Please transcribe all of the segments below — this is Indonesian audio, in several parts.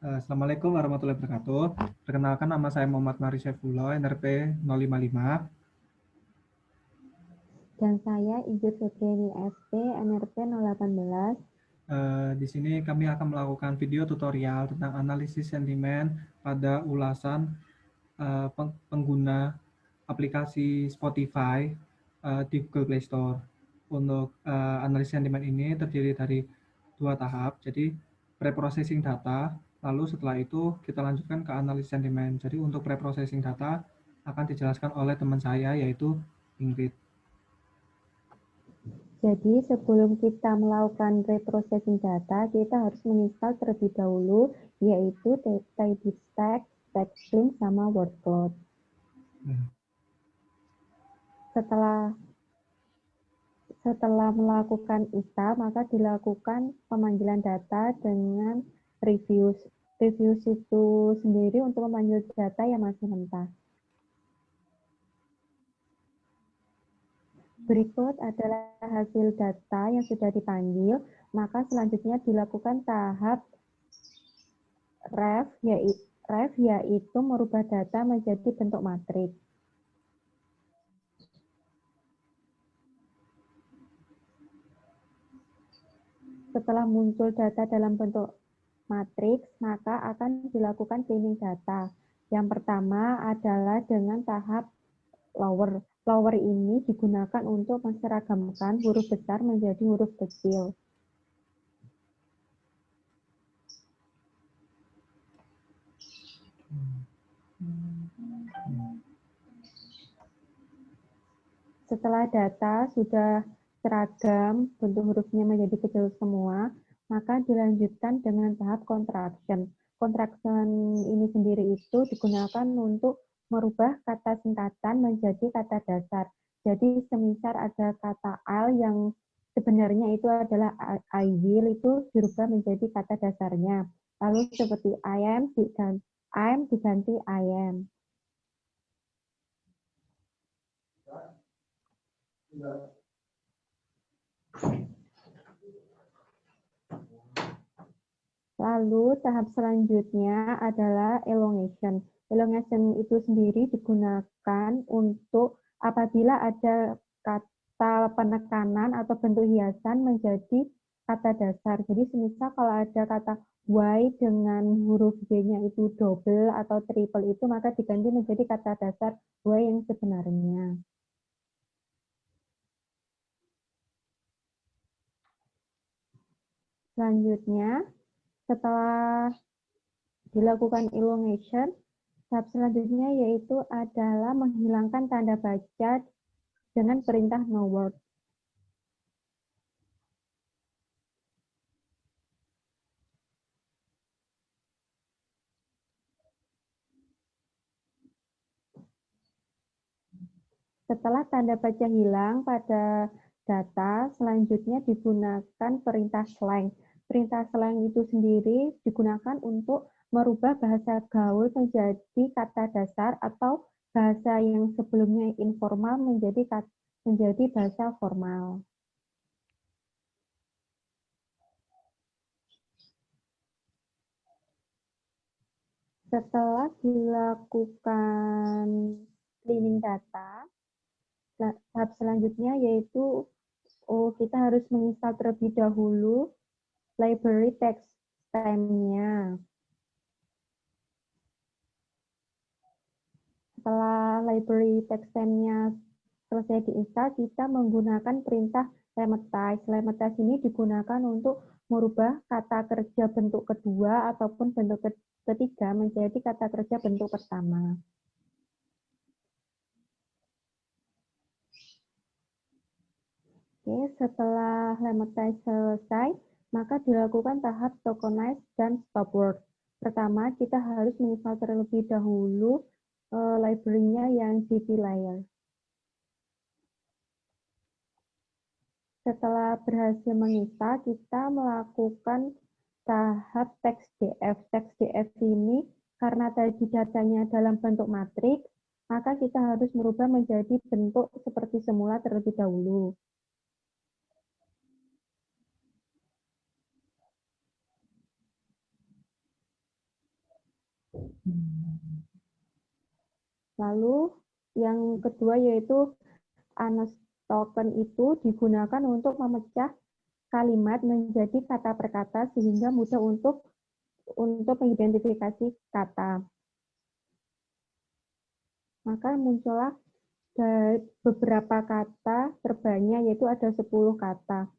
Assalamualaikum warahmatullahi wabarakatuh. Perkenalkan, nama saya Muhammad Mari Saifullah, NRP 055. Dan saya Ibu Febriani SP, NRP 018. Di sini kami akan melakukan video tutorial tentang analisis sentimen pada ulasan pengguna aplikasi Spotify di Google Play Store. Untuk analisis sentimen ini terdiri dari 2 tahap, jadi pre-processing data, lalu setelah itu kita lanjutkan ke analisis sentimen. Jadi untuk pre-processing data akan dijelaskan oleh teman saya, yaitu Ingrid. Jadi sebelum kita melakukan reprocessing data, kita harus menginstal terlebih dahulu, yaitu DataDisk, TextStream, sama Wordcloud. Setelah melakukan install, maka dilakukan pemanggilan data dengan reviews. Reviews itu sendiri untuk memanggil data yang masih mentah. Berikut adalah hasil data yang sudah dipanggil, maka selanjutnya dilakukan tahap ref, yaitu merubah data menjadi bentuk matriks. Setelah muncul data dalam bentuk matriks, maka akan dilakukan cleaning data. Yang pertama adalah dengan tahap lower. Lower ini digunakan untuk menseragamkan huruf besar menjadi huruf kecil. Setelah data sudah seragam, bentuk hurufnya menjadi kecil semua, maka dilanjutkan dengan tahap contraction. Contraction ini sendiri itu digunakan untuk merubah kata singkatan menjadi kata dasar. Jadi semisal ada kata I'll yang sebenarnya itu adalah I will, itu dirubah menjadi kata dasarnya. Lalu seperti I am diganti I am. Lalu tahap selanjutnya adalah elongation. Elongation itu sendiri digunakan untuk apabila ada kata penekanan atau bentuk hiasan menjadi kata dasar. Jadi semisal kalau ada kata Y dengan huruf Y-nya itu double atau triple itu, maka diganti menjadi kata dasar Y yang sebenarnya. Selanjutnya, setelah dilakukan elongation, tahap selanjutnya yaitu adalah menghilangkan tanda baca dengan perintah no word. Setelah tanda baca hilang pada data, selanjutnya digunakan perintah slang. Perintah slang itu sendiri digunakan untuk merubah bahasa gaul menjadi kata dasar atau bahasa yang sebelumnya informal menjadi bahasa formal. Setelah dilakukan cleaning data, tahap selanjutnya yaitu kita harus menginstal terlebih dahulu library TextStem-nya. Setelah library TextStem-nya selesai diinstal, kita menggunakan perintah lemetize. Lemetize ini digunakan untuk merubah kata kerja bentuk kedua ataupun bentuk ketiga menjadi kata kerja bentuk pertama. Oke, setelah lemetize selesai, maka dilakukan tahap tokenize dan stop word. Pertama, kita harus menginstal terlebih dahulu library-nya yang GTLayer. Setelah berhasil menginstal, kita melakukan tahap TextDF. TextDF ini karena tadi datanya dalam bentuk matriks, maka kita harus merubah menjadi bentuk seperti semula terlebih dahulu. Lalu yang kedua yaitu honest token itu digunakan untuk memecah kalimat menjadi kata per kata sehingga mudah untuk mengidentifikasi kata. Maka muncullah beberapa kata terbanyak, yaitu ada 10 kata.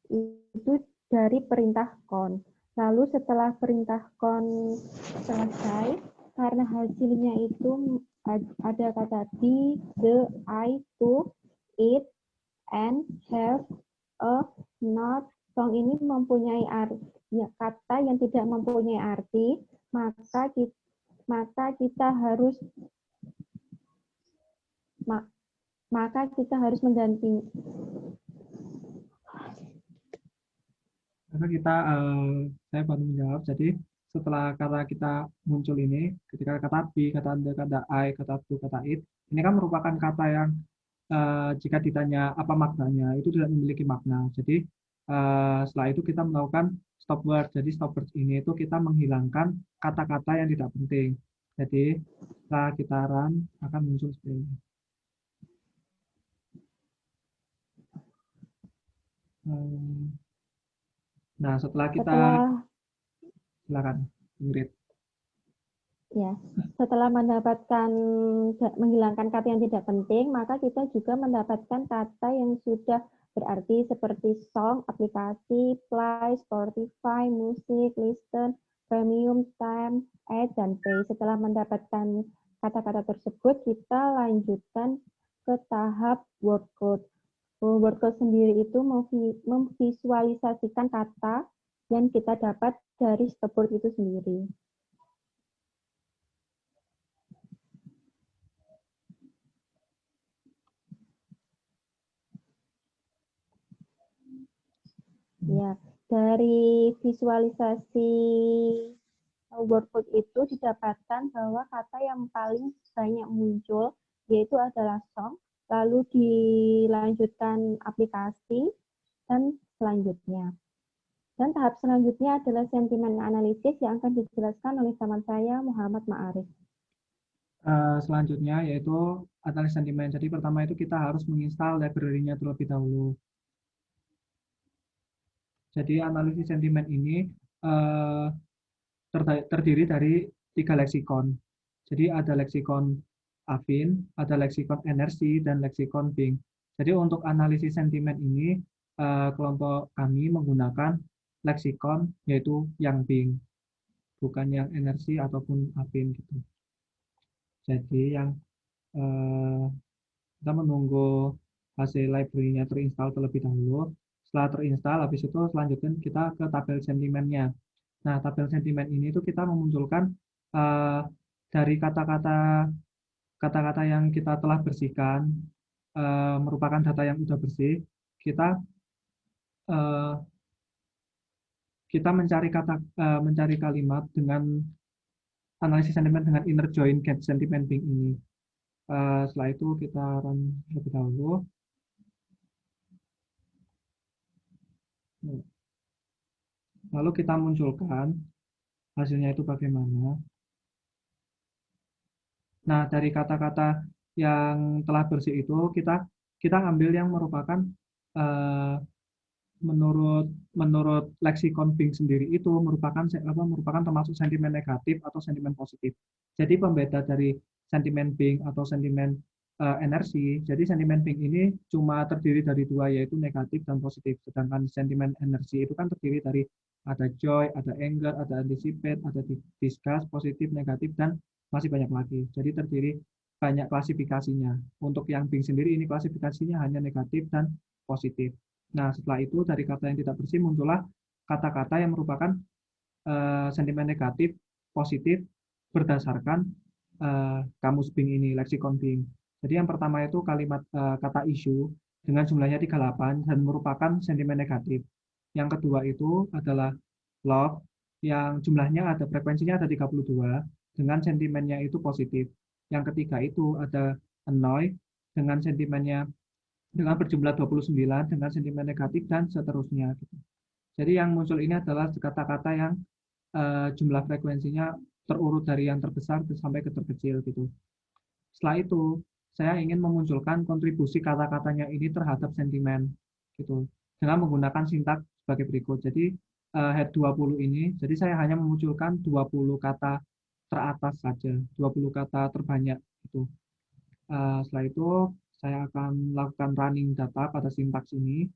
Itu dari perintah con. Lalu setelah perintah con selesai, karena hasilnya itu ada kata be, the, I, to, it, and, have, a, not, song ini mempunyai kata yang tidak mempunyai arti, maka kita harus mengganti. Karena saya baru menjawab, jadi setelah kata kita muncul ini, ketika kata be, kata the, kata I, kata to, kata it, ini kan merupakan kata yang jika ditanya apa maknanya, itu tidak memiliki makna. Jadi setelah itu kita melakukan stop word. Jadi stop word ini itu kita menghilangkan kata-kata yang tidak penting. Jadi setelah kita run akan muncul seperti ini. Nah, silakan Ingrid. Ya, setelah menghilangkan kata yang tidak penting, maka kita juga mendapatkan kata yang sudah berarti seperti song, aplikasi, play, Spotify, musik, listen, premium, time, add, dan pay. Setelah mendapatkan kata-kata tersebut, kita lanjutkan ke tahap word cloud. Word cloud sendiri itu memvisualisasikan kata yang kita dapat dari stop word itu sendiri. Ya, dari visualisasi word cloud itu didapatkan bahwa kata yang paling banyak muncul yaitu adalah song, lalu dilanjutkan aplikasi, dan selanjutnya. Dan tahap selanjutnya adalah sentimen analisis yang akan dijelaskan oleh teman saya, Muhammad Ma'arif. Selanjutnya yaitu analisis sentimen. Jadi pertama itu kita harus menginstal library-nya terlebih dahulu. Jadi analisis sentimen ini terdiri dari 3 leksikon. Jadi ada leksikon Affin, ada leksikon NRC, dan leksikon Bing. Jadi untuk analisis sentimen ini, kelompok kami menggunakan leksikon yaitu yang Bing, bukan yang NRC ataupun Affin gitu. Jadi yang kita menunggu hasil library-nya terinstall terlebih dahulu. Setelah terinstall, habis itu selanjutnya kita ke tabel sentimennya. Nah, tabel sentimen ini tuh kita memunculkan dari kata-kata yang kita telah bersihkan, merupakan data yang sudah bersih. Kita mencari kalimat dengan analisis sentimen dengan inner join get sentiment Bing ini. Setelah itu kita run lebih dahulu. Lalu kita munculkan hasilnya itu bagaimana. Nah, dari kata-kata yang telah bersih itu kita ambil yang merupakan menurut leksikon Bing sendiri itu merupakan termasuk sentimen negatif atau sentimen positif. Jadi pembeda dari sentimen Bing atau sentimen NRC, jadi sentimen Bing ini cuma terdiri dari 2, yaitu negatif dan positif. Sedangkan sentimen NRC itu kan terdiri dari ada joy, ada anger, ada anticipate, ada disgust, positif, negatif, dan masih banyak lagi. Jadi terdiri banyak klasifikasinya. Untuk yang Bing sendiri ini klasifikasinya hanya negatif dan positif. Nah, setelah itu dari kata yang tidak bersih muncullah kata-kata yang merupakan sentimen negatif, positif berdasarkan kamus Bing ini, leksikon Bing. Jadi yang pertama itu kalimat kata issue dengan jumlahnya 38 dan merupakan sentimen negatif. Yang kedua itu adalah love yang jumlahnya frekuensinya ada 32 dengan sentimennya itu positif. Yang ketiga itu ada annoy dengan sentimennya dengan berjumlah 29 dengan sentimen negatif dan seterusnya. Jadi yang muncul ini adalah kata-kata yang jumlah frekuensinya terurut dari yang terbesar sampai ke terkecil gitu. Setelah itu, saya ingin memunculkan kontribusi kata-katanya ini terhadap sentimen gitu. Dengan menggunakan sintaks sebagai berikut. Jadi head 20 ini, jadi saya hanya memunculkan 20 kata teratas saja, 20 kata terbanyak itu. Setelah itu saya akan lakukan running data pada sintaks ini.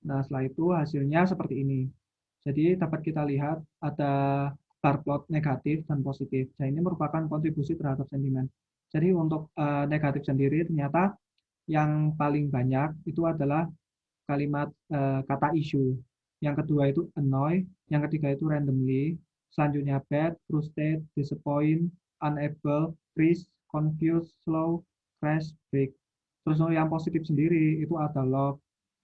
Nah, setelah itu hasilnya seperti ini. Jadi dapat kita lihat ada bar plot negatif dan positif. Dan ini merupakan kontribusi terhadap sentimen. Jadi untuk negatif sendiri ternyata yang paling banyak itu adalah kalimat kata issue. Yang kedua itu annoy, yang ketiga itu randomly, selanjutnya bad, frustrated, disappoint, unable, freeze, confused, slow, crash, break. Terus yang positif sendiri itu ada love,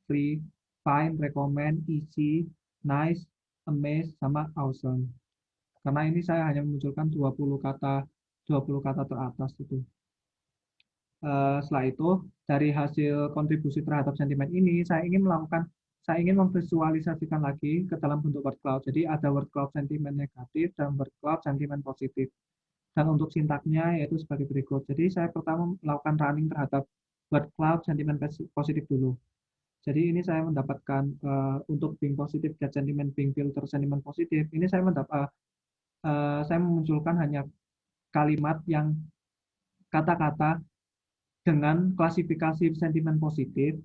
free, fine, recommend, easy, nice, amazed, sama awesome. Karena ini saya hanya memunculkan 20 kata teratas itu. Setelah itu, dari hasil kontribusi terhadap sentimen ini, saya ingin memvisualisasikan lagi ke dalam bentuk word cloud. Jadi ada word cloud sentimen negatif dan word cloud sentimen positif. Dan untuk sintaknya yaitu sebagai berikut. Jadi saya pertama melakukan running terhadap word cloud sentimen positif dulu. Jadi ini saya mendapatkan untuk Bing positif get sentimen Bing filter sentimen positif. Ini saya memunculkan hanya kalimat yang kata-kata dengan klasifikasi sentimen positif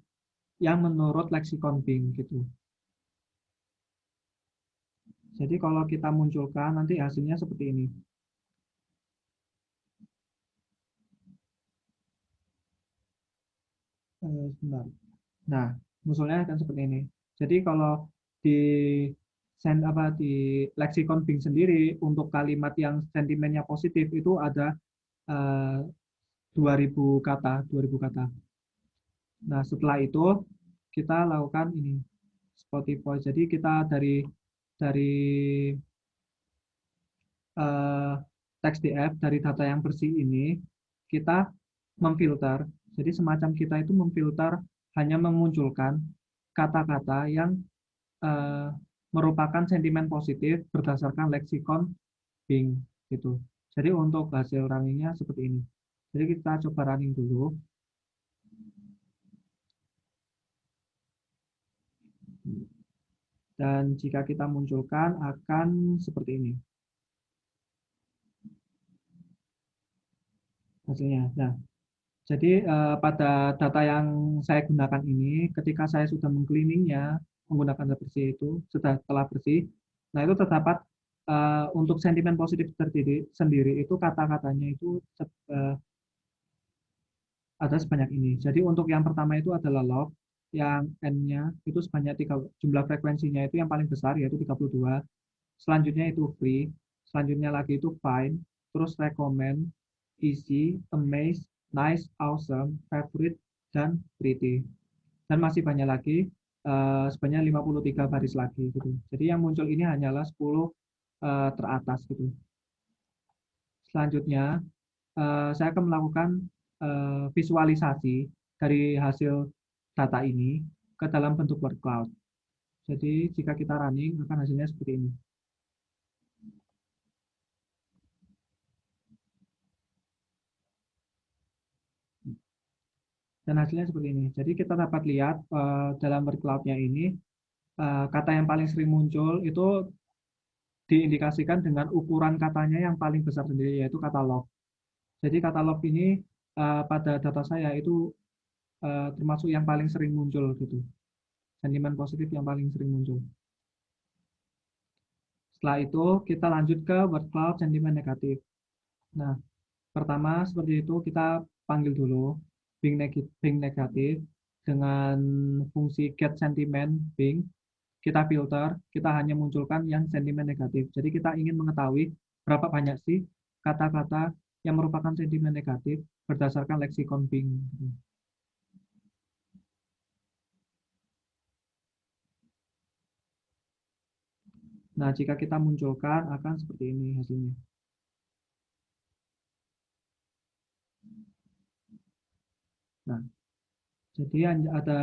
yang menurut leksikon Bing gitu. Jadi kalau kita munculkan nanti hasilnya seperti ini. Sebentar. Nah, munculnya akan seperti ini. Jadi kalau di di leksikon Bing sendiri untuk kalimat yang sentimennya positif itu ada 2000 kata, 2000 kata. Nah, setelah itu kita lakukan ini Spotify. Jadi kita dari teks DF dari data yang bersih ini kita memfilter. Jadi semacam kita itu memfilter hanya memunculkan kata-kata yang merupakan sentimen positif berdasarkan leksikon Bing gitu. Jadi untuk hasil runningnya seperti ini. Jadi kita coba running dulu. Dan jika kita munculkan akan seperti ini hasilnya. Nah, jadi pada data yang saya gunakan ini, ketika saya sudah mengcleaningnya menggunakan zat bersih itu, telah bersih, nah itu terdapat untuk sentimen positif sendiri itu kata-katanya itu ada sebanyak ini. Jadi untuk yang pertama itu adalah love, yang N-nya itu sebanyak jumlah frekuensinya itu yang paling besar yaitu 32. Selanjutnya itu free, selanjutnya lagi itu fine, terus recommend, easy, amaze, nice, awesome, favorite, dan pretty. Dan masih banyak lagi, sebanyak 53 baris lagi gitu. Jadi yang muncul ini hanyalah 10 teratas gitu. Selanjutnya, saya akan melakukan visualisasi dari hasil data ini ke dalam bentuk word cloud. Jadi jika kita running akan hasilnya seperti ini. Dan hasilnya seperti ini. Jadi kita dapat lihat dalam word cloud-nya ini kata yang paling sering muncul itu diindikasikan dengan ukuran katanya yang paling besar sendiri yaitu kata love. Jadi kata love ini pada data saya itu termasuk yang paling sering muncul gitu. Sentimen positif yang paling sering muncul. Setelah itu kita lanjut ke word cloud sentimen negatif. Nah, pertama seperti itu kita panggil dulu Bing negatif dengan fungsi get sentiment Bing. Kita filter, kita hanya munculkan yang sentimen negatif. Jadi kita ingin mengetahui berapa banyak sih kata-kata yang merupakan sentimen negatif berdasarkan leksikon Bing. Nah, jika kita munculkan akan seperti ini hasilnya. Nah, Jadi ada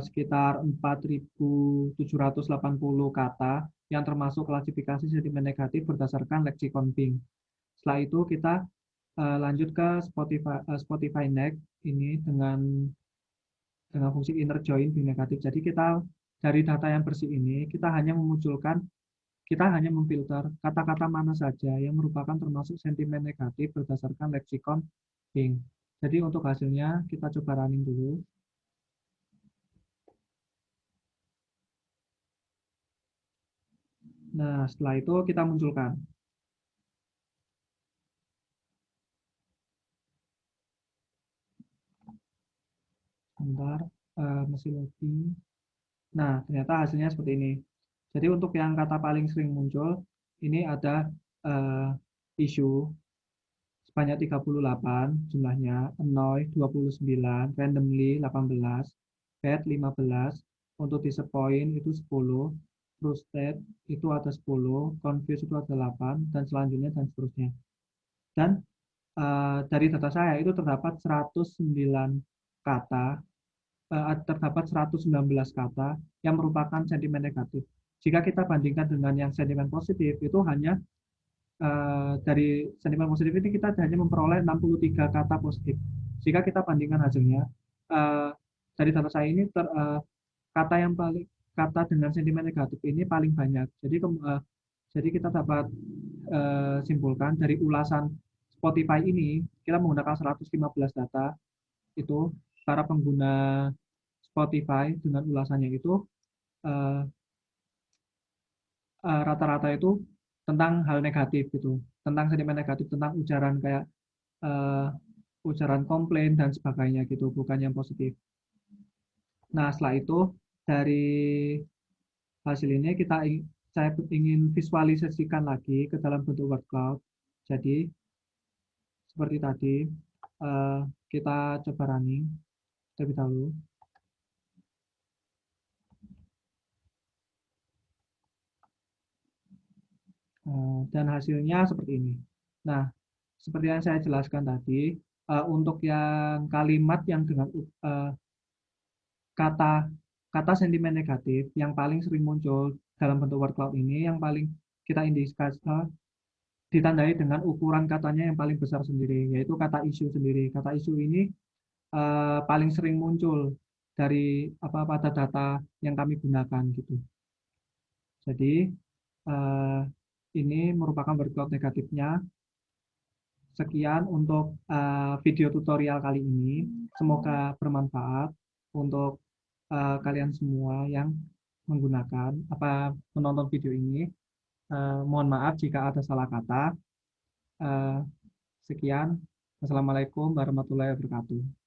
sekitar 4.780 kata yang termasuk klasifikasi sentimen negatif berdasarkan leksikon Bing. Setelah itu kita lanjut ke Spotify Next ini dengan fungsi inner join Bing negatif. Jadi kita dari data yang bersih ini kita hanya memfilter kata-kata mana saja yang merupakan termasuk sentimen negatif berdasarkan leksikon Bing. Jadi untuk hasilnya kita coba running dulu. Nah, setelah itu kita munculkan. Sebentar, masih loading. Nah, ternyata hasilnya seperti ini. Jadi untuk yang kata paling sering muncul, ini ada isu sebanyak 38 jumlahnya, annoy 29, randomly 18, bad 15, untuk disappoint itu 10, frustrated itu ada 10, confused itu ada 8, dan selanjutnya dan seterusnya. Dan dari data saya itu terdapat 109 kata, terdapat 119 kata yang merupakan sentimen negatif. Jika kita bandingkan dengan yang sentimen positif, itu hanya dari sentimen positif ini kita hanya memperoleh 63 kata positif. Jika kita bandingkan hasilnya, dari data saya ini kata yang paling kata dengan sentimen negatif ini paling banyak. Jadi kita dapat simpulkan dari ulasan Spotify ini kita menggunakan 115 data itu para pengguna Spotify dengan ulasannya itu eh, rata-rata itu tentang hal negatif gitu, tentang sentimen negatif, tentang ujaran kayak uh, ujaran komplain dan sebagainya gitu, bukan yang positif. Nah, setelah itu dari hasil ini saya ingin visualisasikan lagi ke dalam bentuk word cloud. Jadi seperti tadi uh, kita coba running terlebih dahulu. Dan hasilnya seperti ini. Nah, seperti yang saya jelaskan tadi, untuk yang kalimat yang dengan kata kata sentimen negatif yang paling sering muncul dalam bentuk word cloud ini, yang paling kita indikasi ditandai dengan ukuran katanya yang paling besar sendiri, yaitu kata isu sendiri. Kata isu ini paling sering muncul dari pada data yang kami gunakan gitu. Jadi ini merupakan word cloud negatifnya. Sekian untuk video tutorial kali ini. Semoga bermanfaat untuk kalian semua yang menggunakan menonton video ini. Mohon maaf jika ada salah kata. Sekian. Wassalamualaikum warahmatullahi wabarakatuh.